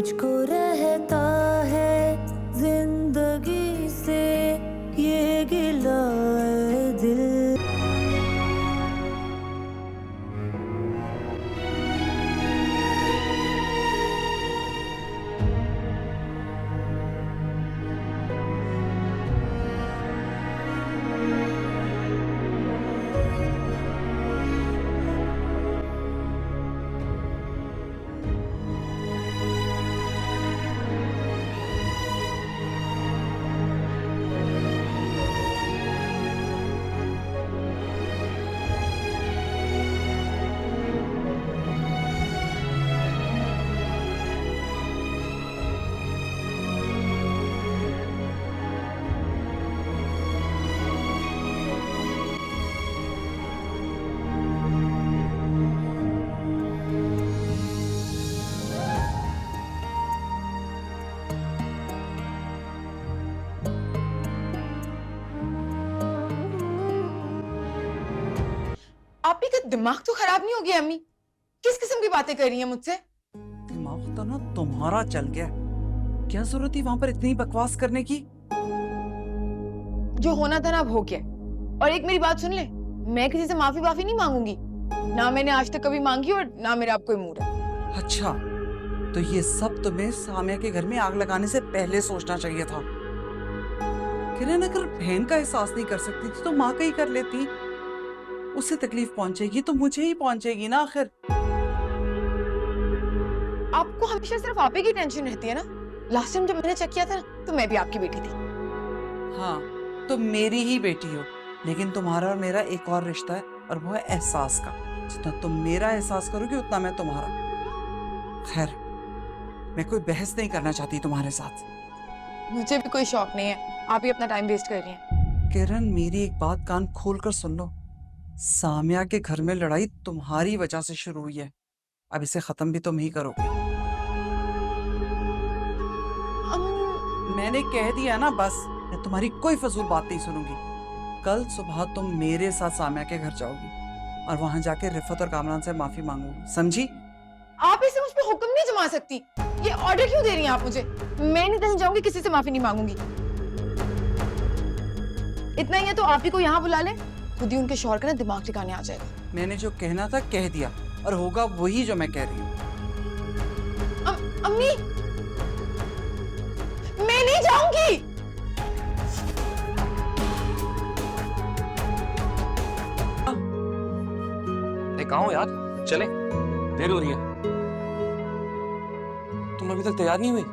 मुझको रहता है जिंदगी से ये गिला है दिल। आपकी का दिमाग तो खराब नहीं हो गया अम्मी? किस किस्म की बातें कर रही हैं मुझसे? दिमाग तो ना तुम्हारा चल गया। क्या जरूरत थी वहां पर इतनी बकवास करने की? जो होना था ना अब हो गया। और एक मेरी बात सुन ले, मैं किसी से माफी वाफी नहीं मांगूंगी। ना मैंने आज तक कभी मांगी और ना मेरा अब कोई मूड है। अच्छा, तो ये सब तुम्हें सामिया के घर में आग लगाने से पहले सोचना चाहिए था। किरण अगर बहन का एहसास नहीं कर सकती थी तो माँ का ही कर लेती। उसे तकलीफ पहुंचेगी तो मुझे ही पहुंचेगी ना आखिर। आपको हमेशा सिर्फ आप ही की टेंशन रहती है ना? लास्ट टाइम जब मैंने चेक किया था ना, तो मैं भी आपकी बेटी थी। हाँ, तो मेरी ही बेटी हो, लेकिन तुम्हारा और मेरा एक और रिश्ता है और वो है एहसास का। जितना तुम मेरा एहसास करोगे उतना मैं तुम्हारा। खैर, मैं कोई बहस नहीं करना चाहती तुम्हारे साथ। मुझे भी कोई शौक नहीं है, आप ही अपना टाइम वेस्ट कर रही हैं। किरण, मेरी एक बात कान खोल कर सुन लो। सामिया के घर में लड़ाई तुम्हारी वजह से शुरू हुई है। अब इसे खत्म भी तुम ही करोगे। मैंने कह दिया ना, बस। मैं तुम्हारी कोई फजूल बात नहीं सुनूंगी। कल सुबह तुम मेरे साथ सामिया के घर जाओगी और वहां जाके रिफत और कामरान से माफी मांगोगी, समझी? आप इसे मुझ पे हुक्म नहीं जमा सकती। ये ऑर्डर क्यों दे रही हैं आप मुझे? मैं नहीं कहीं जाऊंगी, किसी से माफी नहीं मांगूंगी। इतना ही है तो आप ही को यहाँ बुला ले, खुद ही उनके शौहर का ना दिमाग ठिकाने आ जाएगा। मैंने जो कहना था कह दिया और होगा वही जो मैं कह रही हूँ। अम्मी, मैं नहीं जाऊंगी। कहाँ हो यार? चले, देर हो रही है। तुम अभी तक तैयार नहीं हुई?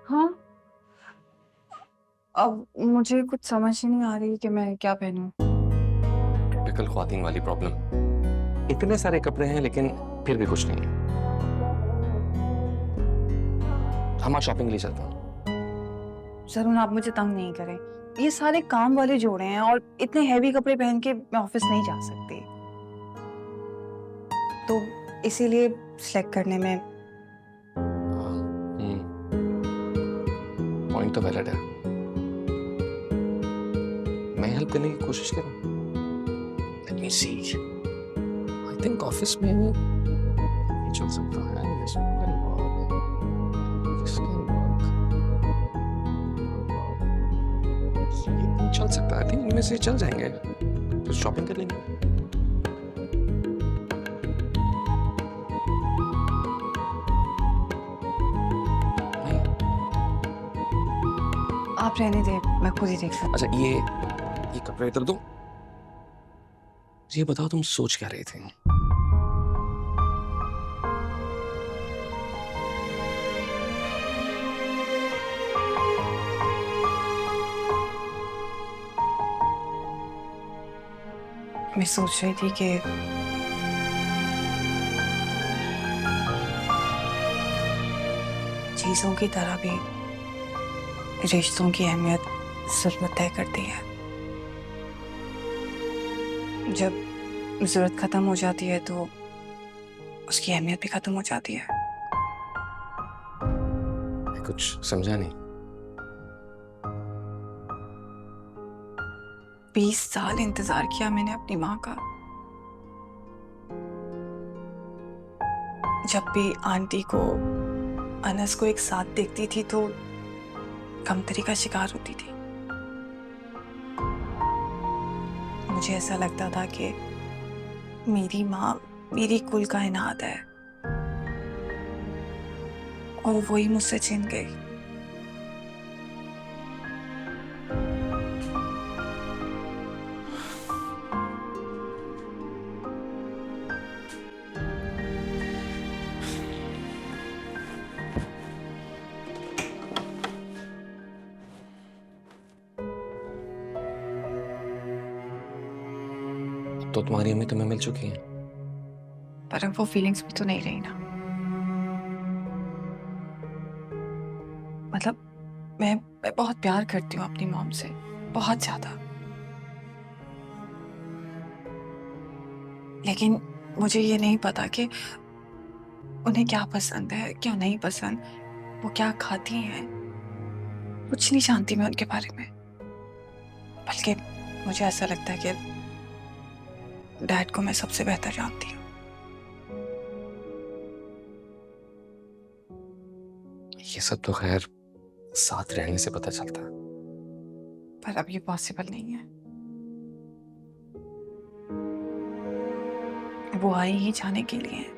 हाँ, अब मुझे कुछ समझ ही नहीं आ रही कि मैं क्या पहनूं। टिपिकल ख्वातीन वाली प्रॉब्लम। इतने सारे कपड़े हैं लेकिन फिर भी कुछ नहीं है। हम आज शॉपिंग के लिए चलते हैं। जरूर, आप मुझे तंग नहीं करें। ये सारे काम वाले जोड़े हैं और इतने हैवी कपड़े पहन के मैं ऑफिस नहीं जा सकती, तो इसीलिए सिलेक्ट करने में। पॉइंट तो वैलिड है। मैं हेल्प करने की कोशिश करूं। Let me see. I think office में ये चल सकता है। ये चल सकता है। आई थिंक इनमें से चल जाएंगे, तो शॉपिंग कर लेंगे। आप रहने दे, मैं खुद ही देख सकती। अच्छा, ये कपड़े इधर दो। ये बताओ, तुम सोच क्या रहे थे? मैं सोच रही थी कि चीजों की तरह भी रिश्तों की अहमियत जरूरत तय करती है। जब जरूरत खत्म हो जाती है तो उसकी अहमियत भी खत्म हो जाती है। मैं कुछ समझा नहीं। 20 साल इंतजार किया मैंने अपनी माँ का। जब भी आंटी को अनस को एक साथ देखती थी तो कमतरी का शिकार होती थी। मुझे ऐसा लगता था कि मेरी माँ मेरी कुल कायनात है और वही मुझसे छिन गई। तो तुम्हारी अम्मी तुम्हें मिल चुकी है। पर अब वो फीलिंग्स भी तो नहीं रही ना। मतलब मैं बहुत प्यार करती हूँ अपनी मॉम से, बहुत ज्यादा। लेकिन मुझे ये नहीं पता कि उन्हें क्या पसंद है, क्या नहीं पसंद, वो क्या खाती हैं। कुछ नहीं जानती मैं उनके बारे में। बल्कि मुझे ऐसा लगता है कि डैड को मैं सबसे बेहतर जानती हूँ। ये सब तो खैर साथ रहने से पता चलता है। पर अब ये पॉसिबल नहीं है। वो आई ही जाने के लिए है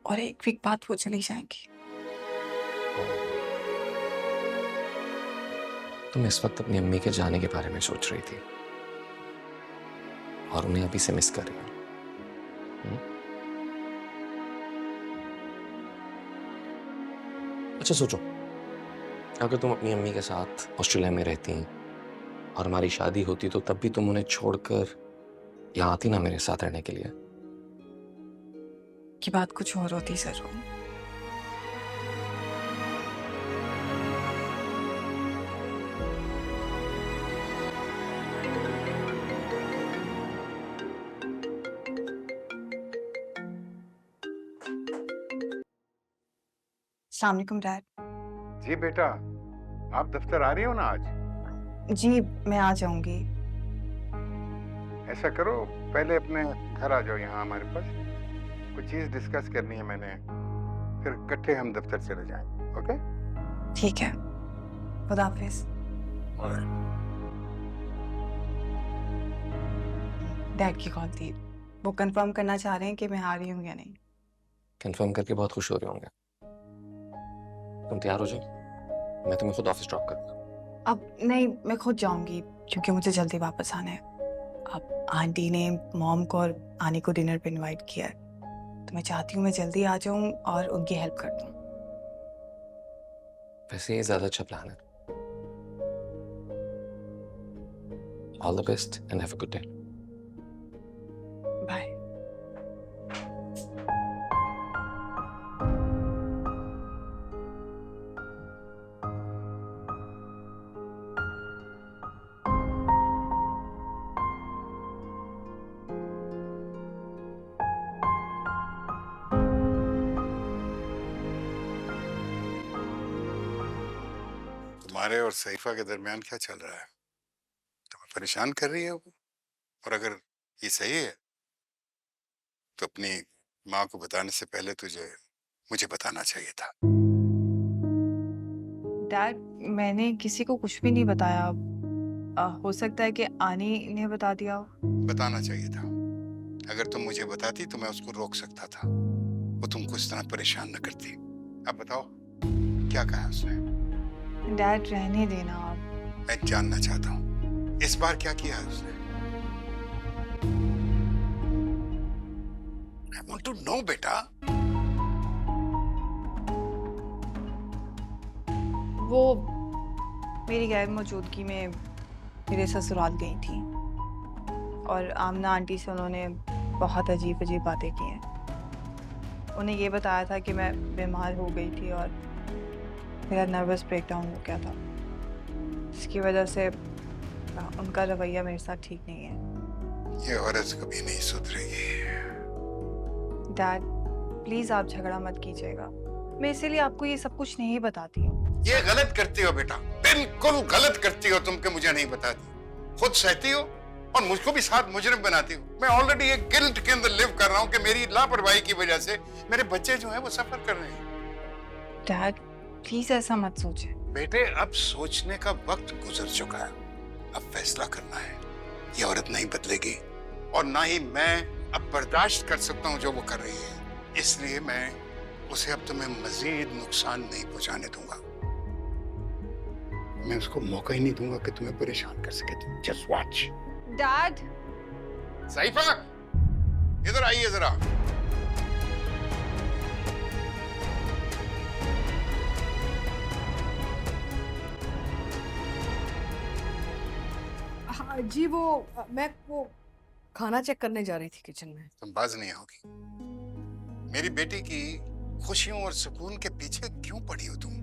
और एक वीक बाद वो चली जाएंगी। तुम इस वक्त अपनी अम्मी के जाने के बारे में सोच रही थी और उन्हें अभी से मिस कर रही हो। अच्छा सोचो, अगर तुम अपनी अम्मी के साथ ऑस्ट्रेलिया में रहती और हमारी शादी होती तो तब भी तुम उन्हें छोड़कर यहाँ आती ना मेरे साथ रहने के लिए। की बात कुछ और होती सर। अस्सलाम वालेकुम डैड। जी बेटा, आप दफ्तर आ रही हो ना आज? जी मैं आ जाऊंगी। ऐसा करो, पहले अपने घर आ जाओ यहाँ हमारे पास। कुछ चीज़ डिस्कस करनी है मैंने, फिर इकट्ठे हम दफ्तर चले जाएंगे। ओके? ठीक है, खुदा हाफिज। डैड की कॉल थी, वो कंफर्म करना चाह रहे हैं कि मैं आ रही हूँ या नहीं। कंफर्म करके बहुत खुश हो रहे होंगे। तुम तैयार हो जाओ, मैं तुम्हें खुद ऑफिस ड्रॉप करूँगा। अब नहीं, मैं खुद जाऊंगी क्योंकि मुझे जल्दी वापस आना है। अब आंटी ने मॉम को और आनी को डिनर पे इनवाइट किया है, तो मैं चाहती हूँ मैं जल्दी आ जाऊँ और उनकी हेल्प कर दूँ। वैसे ये ज्यादा अच्छा प्लान है। All the best and have a good day. Bye. तुम्हारे और सईफा के दरमियान क्या चल रहा है? तुम्हें परेशान कर रही है वो? और अगर ये सही है तो अपनी माँ को बताने से पहले तुझे मुझे बताना चाहिए था। डैड, मैंने किसी को कुछ भी नहीं बताया। हो सकता है कि आनी ने बता दिया हो। बताना चाहिए था। अगर तुम मुझे बताती तो मैं उसको रोक सकता था, वो तुमको इस तरह परेशान न करती। अब बताओ क्या कहा उसने? डैड रहने देना आप। मैं जानना चाहता हूँ इस बार क्या किया है उसने। I want to know बेटा। वो मेरी गैर मौजूदगी में मेरे ससुराल गई थी और आमना आंटी से उन्होंने बहुत अजीब अजीब बातें की हैं। उन्हें ये बताया था कि मैं बीमार हो गई थी और मेरा नर्वस ब्रेकडाउन हो गया था। इसकी वजह से उनका रवैया मेरे साथ ठीक नहीं है। ये औरत कभी नहीं सुधरेगी। डैड प्लीज आप झगड़ा मत कीजिएगा, मैं इसीलिए आपको ये सब कुछ नहीं बताती हूँ। ये गलत करती हो बेटा, बिल्कुल गलत करती हो तुम, के मुझे नहीं बताती। खुद सहती हो और मुझको भी साथ मुजरिम बनाती हो। मैं ऑलरेडी एक गिल्ट के अंदर लिव कर रहा हूँ कि मेरी लापरवाही की वजह से मेरे बच्चे जो हैं वो सफर कर रहे हैं। डैड प्लीज ऐसा मत सोचे। बेटे, अब सोचने का वक्त गुजर चुका है, अब फैसला करना है। ये औरत नहीं बदलेगी और ना ही मैं अब बर्दाश्त कर सकता हूँ जो वो कर रही है, इसलिए मैं उसे अब तुम्हें मजीद नुकसान नहीं पहुंचाने दूंगा। मैं उसको मौका ही नहीं दूंगा कि तुम्हें परेशान कर सके। तुम जस्ट वॉच। डैड सईफा, इधर आइए जरा। हाँ जी, मैं खाना चेक करने जा रही थी किचन में। तुम बाज नहीं होगी। मेरी बेटी की खुशियों और सुकून के पीछे क्यों पड़ी हो तुम?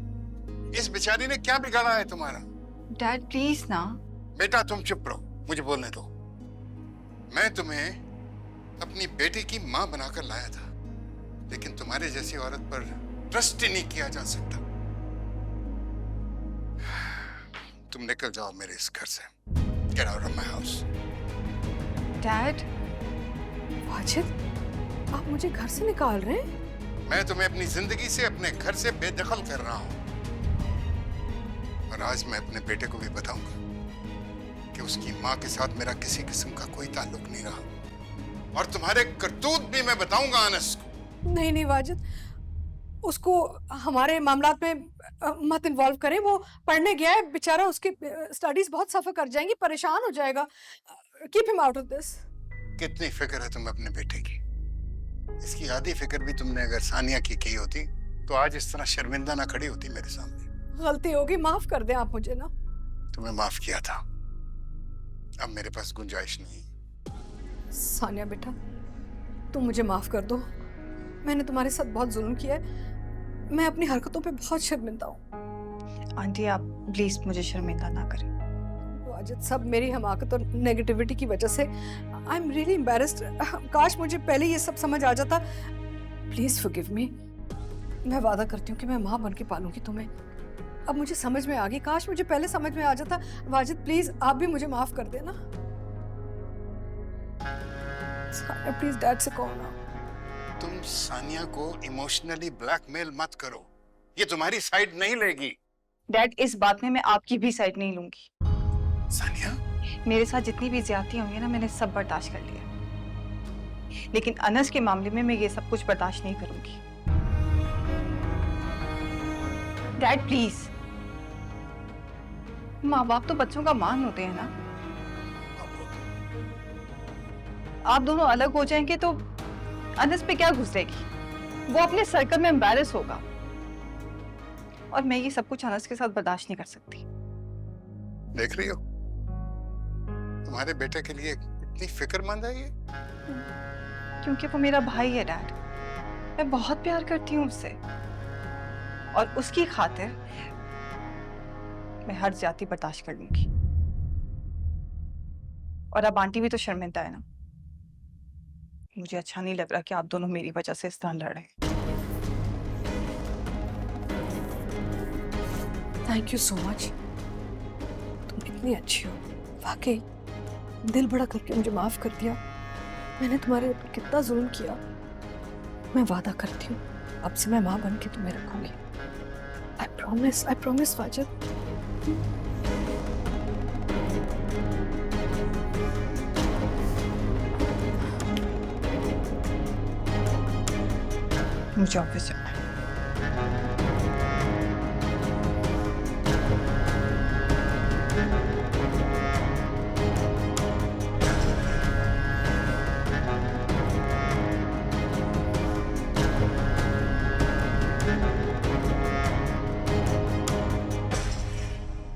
इस बेचारी ने क्या बिगाड़ा है तुम्हारा? डैड प्लीज ना। बेटा तुम चुप रहो, मुझे बोलने दो। मैं तुम्हें अपनी बेटी की मां बनाकर लाया था, लेकिन तुम्हारे जैसी औरत पर ट्रस्ट ही नहीं किया जा सकता। तुम निकल जाओ मेरे इस घर से। Get out of my house. Dad Wajid, आप मुझे घर से निकाल रहे हैं? मैं तुम्हें अपनी जिंदगी से, अपने घर से बेदखल कर रहा हूं। और आज मैं अपने बेटे को भी बताऊंगा कि उसकी मां के साथ मेरा किसी किस्म का कोई ताल्लुक नहीं रहा। और तुम्हारे करतूत भी मैं बताऊंगा अनस को। नहीं नहीं वाजिद, उसको हमारे मामलात में मत इन्वॉल्व करें। वो पढ़ने गया है बेचारा, उसकी स्टडीज बहुत सफर कर जाएंगी, परेशान हो जाएगा। Keep him out of this. कितनी फिक्र है तुम्हें अपने बेटे की? इसकी आधी फिक्र भी तुमने अगर सानिया की होती तो आज इस तरह शर्मिंदा ना खड़ी होती मेरे सामने। गलती होगी, माफ कर दें आप मुझे ना। तुम्हें माफ किया था, अब मेरे पास गुंजाइश नहीं। सानिया बेटा, तुम मुझे माफ कर दो। मैंने तुम्हारे साथ बहुत जुल्म किया है। मैं अपनी हरकतों पे बहुत शर्मिंदा हूँ। आंटी आप प्लीज मुझे शर्मिंदा ना करें। वाजिद, सब मेरी हमाकत और नेगेटिविटी की वजह से आई एम रियली एम्बैरेस्ड। काश मुझे पहले ये सब समझ आ जाता। Please forgive me. मैं वादा करती हूँ कि मैं माँ बन के पालूंगी तुम्हें। अब मुझे समझ में आ गई, काश मुझे पहले समझ में आ जाता। वाजिद प्लीज आप भी मुझे माफ कर देना। प्लीज डैड से कहो ना। तुम सानिया को इमोशनली ब्लैकमेल मत करो, ये तुम्हारी साइड नहीं लेगी। डैड इस बात में मैं आपकी भी साइड नहीं लूंगी। सानिया, मेरे साथ जितनी भी ज्यादती हुई है ना, मैंने सब बर्दाश्त कर लिया, लेकिन अनस के मामले में मैं ये सब कुछ बर्दाश्त नहीं करूंगी। डैड प्लीज, माँ बाप तो बच्चों का मान होते हैं ना। आप दोनों अलग हो जाएंगे तो अनस पे क्या गुजरेगी? वो अपने सर्कल में एम्बैरेस होगा, और मैं ये सब कुछ अनस के साथ बर्दाश्त नहीं कर सकती। देख रही हो तुम्हारे बेटे के लिए इतनी फिक्रमंद है ये। क्योंकि वो मेरा भाई है डैड, मैं बहुत प्यार करती हूँ उससे, और उसकी खातिर मैं हर जाति बर्दाश्त कर लूंगी। और अब आंटी भी तो शर्मिंदा है ना। मुझे अच्छा नहीं लग रहा कि आप दोनों मेरी वजह से इस तरह लड़ रहे हैं। Thank you so much. तुम इतनी अच्छी हो, वाकई दिल बड़ा करके मुझे माफ कर दिया। मैंने तुम्हारे ऊपर कितना जुल्म किया। मैं वादा करती हूँ अब से मैं माँ बन के तुम्हें रखूंगी। I promise Wajid. मुझे ऑफिस जाना है।